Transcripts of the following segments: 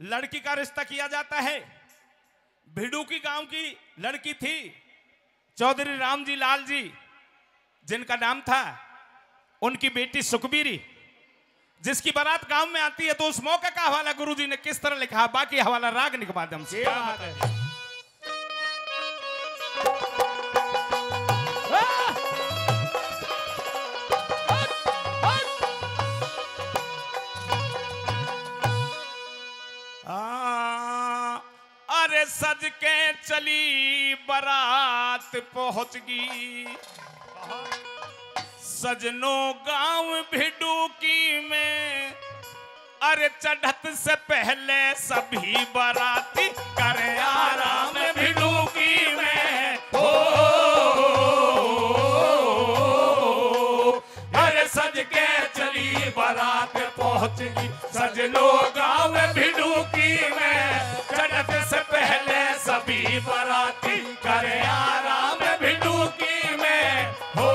लड़की का रिश्ता किया जाता है। भिड़ू की गांव की लड़की थी चौधरी रामजी लाल जी जिनका नाम था, उनकी बेटी सुखबीरी, जिसकी बारात गांव में आती है। तो उस मौके का हवाला गुरुजी ने किस तरह लिखा, बाकी हवाला राग के माध्यम से। अरे सज के चली बारात पहुंच गई, सजनों गांव भिडू की में। अरे चढ़त से पहले सभी बाराती करे आराम भिडू की में। हो अरे सज के चली बारात पहुंच गई, सजनों गांव भिडू की में। चढ़त से पहले सभी बाराती करे आराम भिडू की में। हो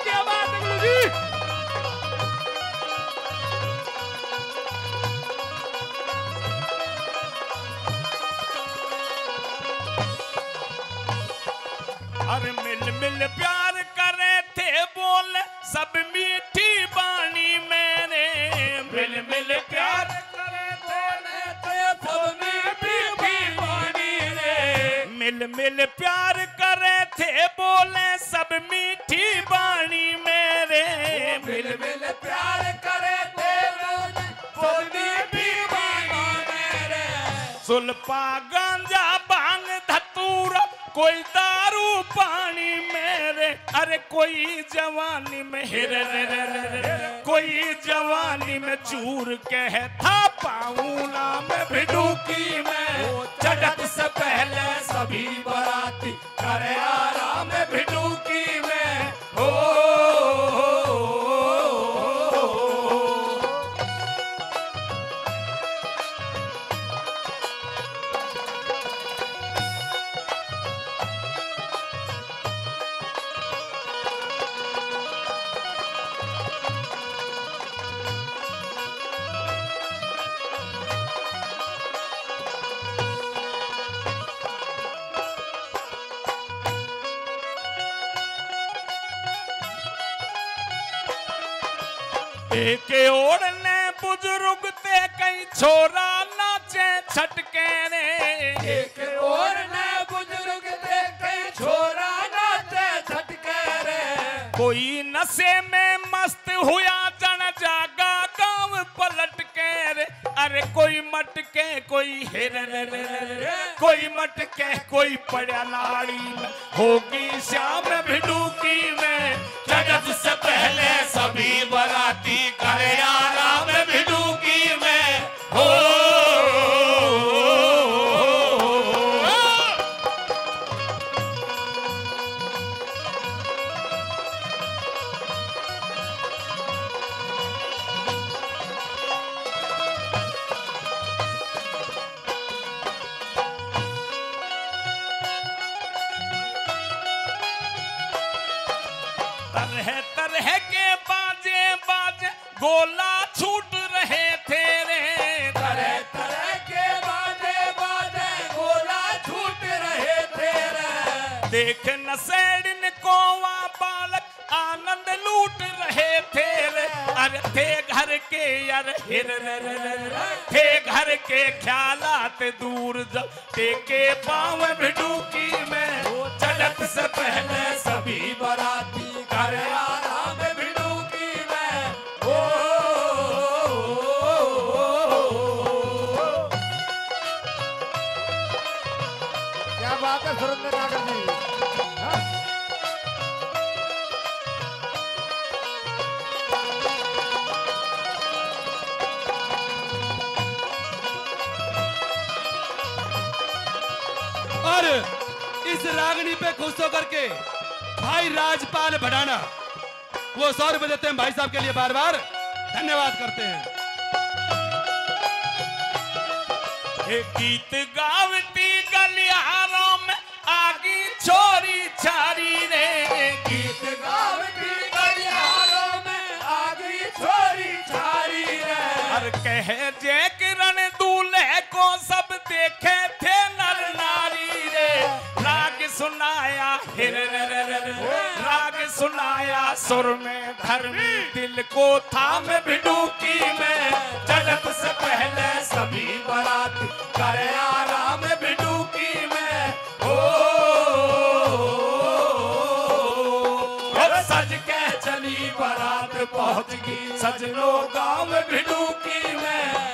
क्या बात है गुरुजी। अरे मिल मिल प्यार करे थे बोल सब मीठी बानी मेरे। मिल मिल प्यार करे थे सब मीठी बानी रे। मिल मिल प्यार करे थे बोले सब मीठी बानी मेरे। मिल मिल प्यार करे थे सब मीठी बानी मेरे। सुल्फा गांजा भांग धतूरा कोई दारू पानी मेरे। अरे कोई जवानी में हिर कोई जवानी में चूर कहता पाऊं नाम भिडू की में। चढ़त से पहले सभी बाराती करे आराम भिडू की में। हो एक ओढ़ने बुजुर्ग ते कई छोरा नाचे छटके रे। एक ओढ़ने बुजुर्ग ते कई छोरा नाचे छटके रे। कोई नशे में मस्त हुआ जन जागा गांव पलट के रे। अरे कोई मटके कोई हिर कोई मटके कोई पड़ा लाड़ी में। होगी श्याम भिडू की में। जगत से पहले सभी बाराती करे आराम भिडू की में। हो तरह तरह के बाजे बाजे गोला छूट रहे थे रे। तरह तरह के बाजे बाजे गोला छूट रहे थे रे। देख नशेड़िन को बालक आनंद लूट रहे थे रे। अरे थे घर के यार हिर थे घर के ख्यालात दूर जब टेके पाँव भिडू की में। चढ़त से पहले सभी बाराती करे आराम भिडू की में। ओ क्या बात है सुरेंद्र नागर जी। और इस रागनी पे खुश होकर के भाई राजपाल भडाना वो 100 रुपए देते हैं भाई साहब के लिए, बार बार धन्यवाद करते हैं। गीत गावती गलियारों में आगी छोरी छारी रे। गीत गावती सहजे किरण दूल्हे को सब देखे थे नर नारी रे। राग सुनाया हिर राग सुनाया सुर में धर्मी दिल को थाम भिड़ूकी में। जगत से पहले सभी बारात करे आराम भिड़ूकी में। सज के चली बारात पहुंच गई सजनों गांव भिड़ूकी में।